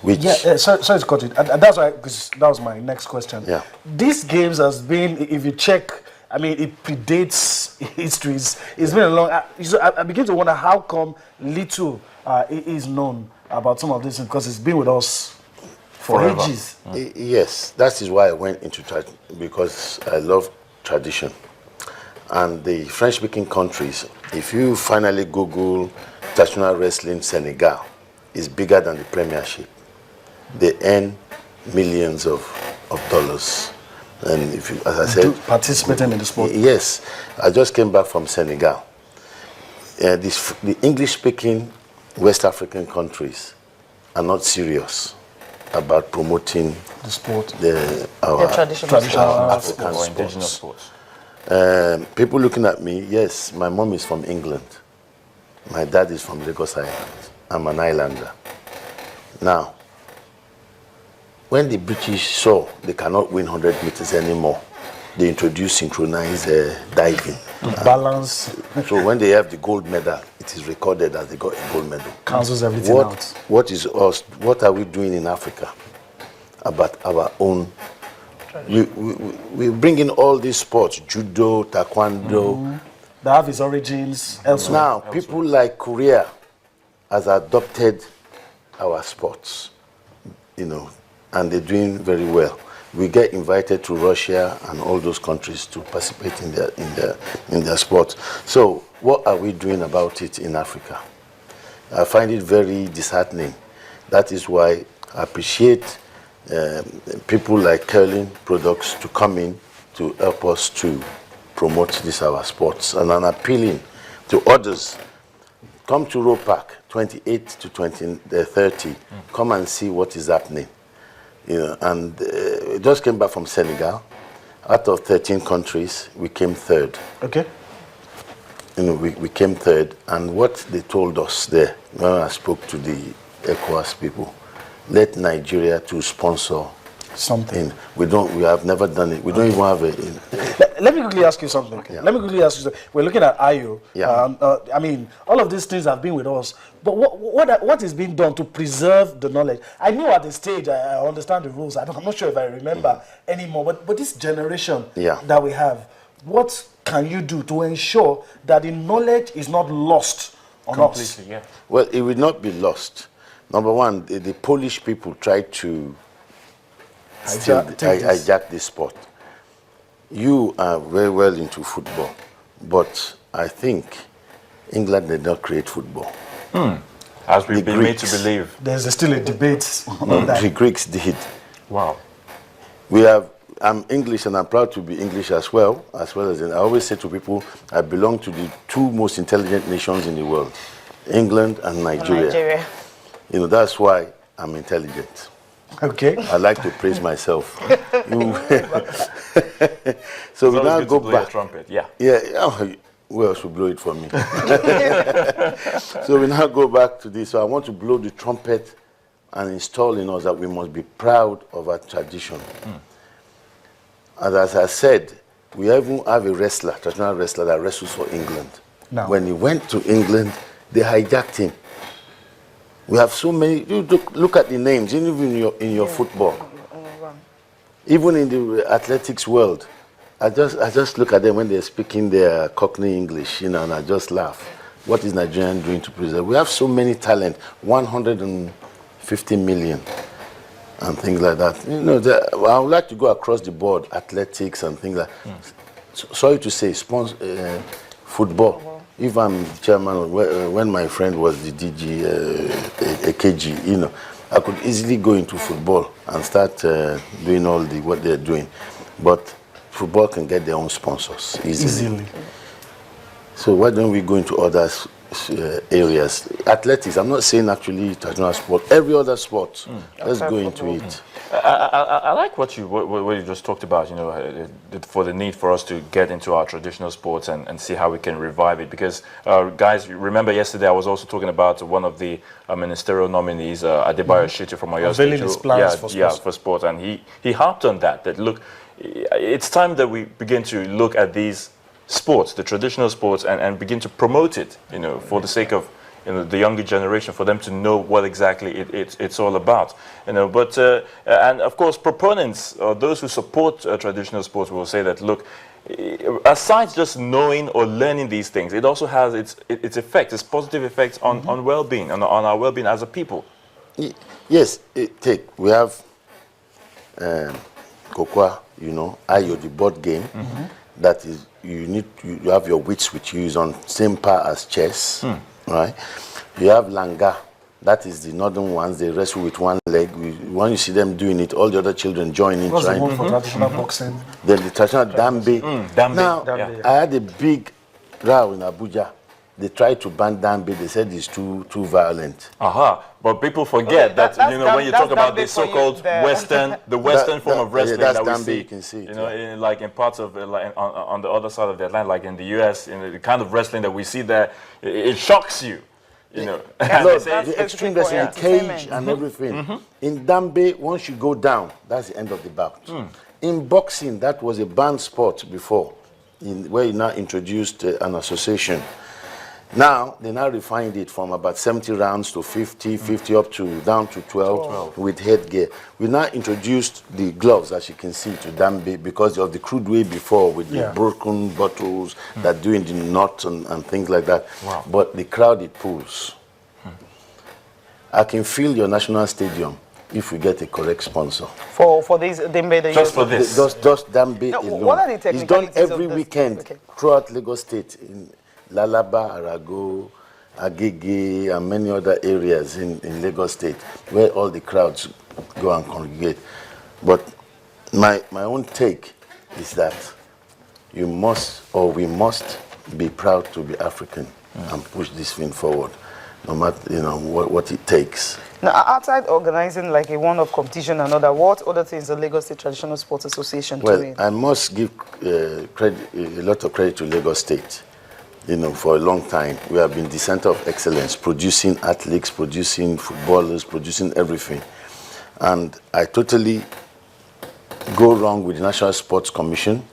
Which sorry to cut it. And that's why, because that was my next question. Yeah. These games has been, if you check, I mean, it predates histories. It's been a long. I begin to wonder how come little is known about some of this, because it's been with us for Forever. ages. Yes, that is why I went into because I love tradition. And the French-speaking countries, if you finally Google traditional wrestling Senegal, is bigger than the Premiership. They earn millions of dollars. And if you, as I said, Participating in the sport. yes, I just came back from Senegal. The English-speaking West African countries are not serious about promoting The sport. our traditional African or indigenous sports. sports. People looking at me, yes, my mom is from England. My dad is from Lagos Island. I'm an islander. Now, when the British saw they cannot win 100 meters anymore, they introduced synchronized diving. Balance So when they have the gold medal, it is recorded that they got a gold medal. cancels everything out. What is us? What are we doing in Africa about our own? We bring in all these sports, judo, taekwondo. That have its origins elsewhere. Now, people like Korea has adopted our sports, and they're doing very well. We get invited to Russia and all those countries to participate in their sports. So, what are we doing about it in Africa? I find it very disheartening. That is why I appreciate people like Curling Products to come in to help us to promote this our sports. And I'm appealing to others, come to Roe Park, 28 to 30. Come and see what is happening. And we just came back from Senegal. Out of 13 countries, we came third. Okay. We came third. And what they told us there, when I spoke to the ECOWAS people, let Nigeria to sponsor Something. We have never done it. We don't even have a. Let me quickly ask you something. Yeah. Let me quickly ask you something. We're looking at IO. Yeah. I mean, all of these things have been with us. But what is being done to preserve the knowledge? I knew at the stage, I understand the rules. I'm not sure if I remember anymore. But this generation that we have, what can you do to ensure that the knowledge is not lost on us? Completely, yeah. Well, it will not be lost. Number one, the Polish people tried to hijack this sport. You are very well into football, but I think England did not create football. As we've The been made to Greeks. believe. There's still a debate on that. The Greeks did. Wow. I'm English and I'm proud to be English as well as I always say to people, I belong to the two most intelligent nations in the world, England and Nigeria. That's why I'm intelligent. Okay. I like to praise myself. So we now go back. Trumpet, yeah. Yeah, who else will blow it for me? So we now go back to this. So I want to blow the trumpet and install in us that we must be proud of our tradition. And as I said, we even have a traditional wrestler that wrestles for England. No. When he went to England, they hijacked him. We have so many. You look at the names, even in your football, even in the athletics world. I just look at them when they're speaking their Cockney English, and I just laugh. What is Nigerian doing to preserve? We have so many talent, 150 million, and things like that. I would like to go across the board, athletics and things like. Sorry to say, football. If I'm chairman, when my friend was the DG, AKG, I could easily go into football and start doing what they're doing. But football can get their own sponsors easily. So why don't we go into other areas? Athletics, I'm not saying actually traditional sport, every other sport. Let's go into it. I like what you just talked about, for the need for us to get into our traditional sports and see how we can revive it. Because, guys, remember yesterday I was also talking about one of the ministerial nominees, Adebayo Shitu from Oyo State. His plans for sports. For sports. And he harped on that look, it's time that we begin to look at these sports, the traditional sports, and begin to promote it, for the sake of the younger generation, for them to know what exactly it's all about. But and of course, proponents or those who support traditional sports will say that, look, aside just knowing or learning these things, it also has its effects, its positive effects on well-being, on our well-being as a people. Yes, we have Kokwa, Ayo, the board game. That is, you have your wits which you use on same par as chess, right? You have Langa. That is the northern ones. They wrestle with one leg. When you see them doing it, all the other children join in. What's the one for traditional boxing? Then the traditional Dambe. Dambe. Now, Dambe. I had a big row in Abuja. They tried to ban Dambe. They said it's too violent. But people forget that when you talk about the so-called Western form of wrestling that's that we Dambe, see, you can see it, like in parts of on the other side of the Atlantic, like in the US, the kind of wrestling that we see there, it shocks you. Look, the extreme wrestling, the cage and everything. In Dambe, once you go down, that's the end of the bout. In boxing, that was a banned sport before, where you now introduced an association. Now, they now refined it from about 70 rounds to 50, 50 up to down to 12 with headgear. We now introduced the gloves, as you can see, to Dambe because of the crude way before with the broken bottles that doing the knot and things like that. Wow. But the crowd, it pulls. I can fill your national stadium if we get a correct sponsor. For this Dambe, just for this. Just Dambe alone. What are the It's done technicalities every of this? weekend throughout Lagos State. In Lalaba, Arago, Agege, and many other areas in Lagos State, where all the crowds go and congregate. But my own take is that we must be proud to be African and push this thing forward, no matter what it takes. Now, outside organizing like a one-off competition and other, what other things the Lagos State Traditional Sports Association doing? Well, I must give a lot of credit to Lagos State. For a long time, we have been the center of excellence, producing athletes, producing footballers, producing everything. And I totally go wrong with the National Sports Commission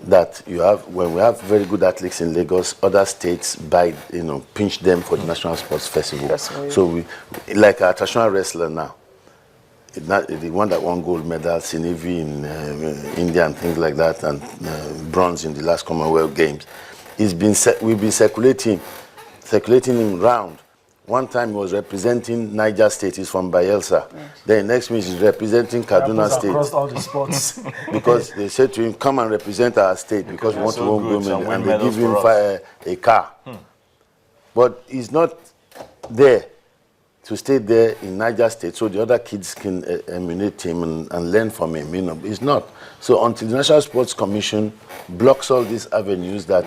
that when we have very good athletes in Lagos, other states pinch them for the National Sports Festival. So we, like our traditional wrestler now, the one that won gold medal, Sinevi in India and things like that, and bronze in the last Commonwealth Games. We've been circulating him round. One time he was representing Niger State. He's from Bayelsa. Then next minute he's representing Kaduna State. Across all the sports. Because they said to him, "Come and represent our state because we want to win gold medal," and they give him a car. But he's not there to stay there in Niger State, so the other kids can emulate him and learn from him. He's not. So until the National Sports Commission blocks all these avenues that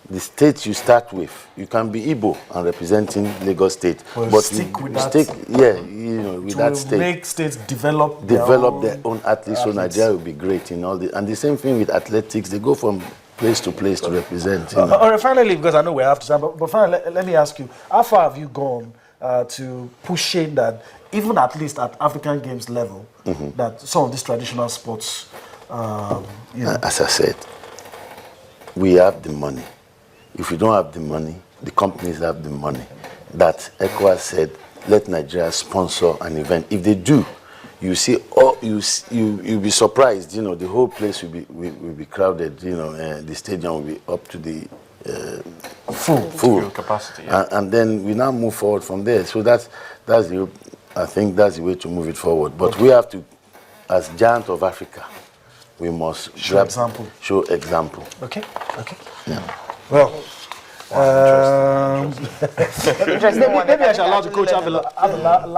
the states you start with, you can be Igbo and representing Lagos State, but stick with that state. Make states develop their own athletes, so Nigeria will be great in all the. And the same thing with athletics, they go from place to place to represent. Finally, because I know we have to start, but finally, let me ask you, how far have you gone to pushing that, even at least at African Games level, that some of these traditional sports, As I said, we have the money. If we don't have the money, the companies have the money. That ECOWAS said, let Nigeria sponsor an event. If they do, you see, you'll be surprised. The whole place will be crowded. The stadium will be up to the full capacity. And then we now move forward from there. So I think that's the way to move it forward. But we have to, as giant of Africa, we must show example. Okay. Yeah. Well, Interesting one. Maybe I shall allow the coach have a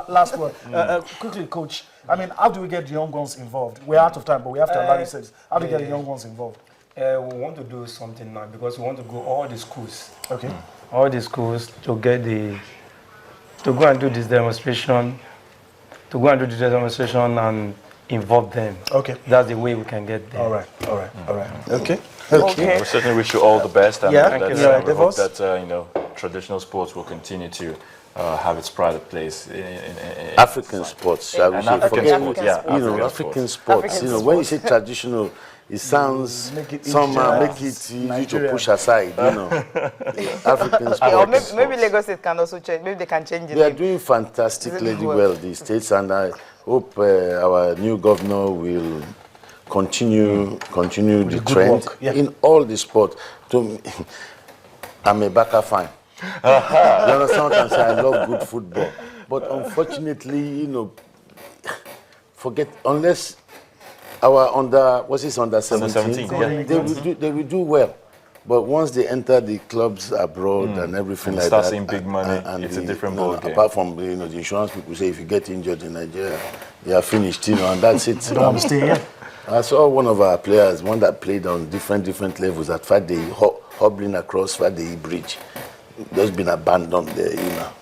last word. Quickly, coach. I mean, how do we get the young ones involved? We're out of time, but we have to allow you say this. How do we get the young ones involved? We want to do something now because we want to go all the schools. Okay. All the schools to go and do this demonstration, and involve them. Okay. That's the way we can get there. All right. Okay. Okay. We certainly wish you all the best, and Yeah, we thank you. hope that traditional sports will continue to have its pride of place in African sports, shall we and say? African Forget- sports, yeah. You know, African African sports. African You know, when you say traditional, it sounds Make it somehow India, make it easy to Nigeria. push aside. You know, African Okay, or sports. maybe Lagos State can also change. Maybe they can change They are it. doing fantastically Isn't it well? well, these states, and I hope our new governor will continue the good trend work, yeah. in all the sports. To me, I'm a Barca fan. You understand what I'm saying? I love good football, but unfortunately, you know, forget unless our under 17, 17, yeah, they will do well. But once they enter the clubs abroad and everything And like start that, seeing big money, it's a different ball game. Apart from the insurance people say if you get injured in Nigeria, you are finished, and that's it. I'm staying here. I saw one of our players, one that played on different levels at Fadei, hobbling across Fadei Bridge. Just been abandoned there.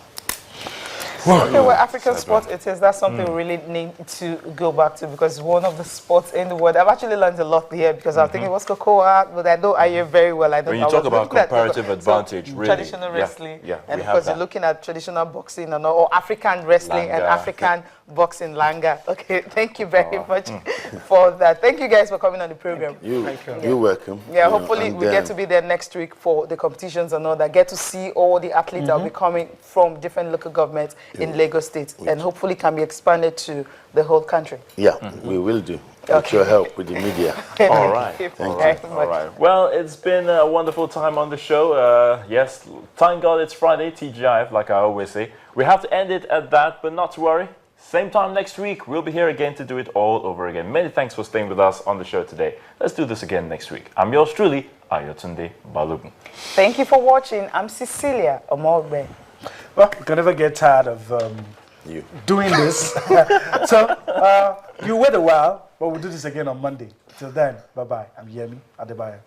Okay, well, African sports, it is. That's something we really need to go back to because it's one of the sports in the world. I've actually learned a lot here because I was thinking, what's cocoa? But I know I hear very well. I know When you I talk was about looking at comparative advantage, so, really, traditional yeah, wrestling, yeah, and we of have course that. you're looking at traditional boxing or African wrestling and Langa. African boxing, Langa. Okay, thank you very much for that. Thank you guys for coming on the program. You're welcome. Yeah, You know, hopefully and, we get to be there next week for the competitions and all that. Get to see all the athletes that will be coming from different local governments in Lagos State, and hopefully can be expanded to the whole country. Yeah, we will do. With Okay. your help with the media. All right. Thank you All very right. much. All right. Well, it's been a wonderful time on the show. Yes, thank God it's Friday, TGIF, like I always say. We have to end it at that, but not to worry. Same time next week, we'll be here again to do it all over again. Many thanks for staying with us on the show today. Let's do this again next week. I'm yours truly, Ayotunde Balogun. Thank you for watching. I'm Cecilia Omorbe. Well, you can never get tired of doing this. So, you wait a while, but we'll do this again on Monday. Till then, bye-bye. I'm Yemi Adebayo.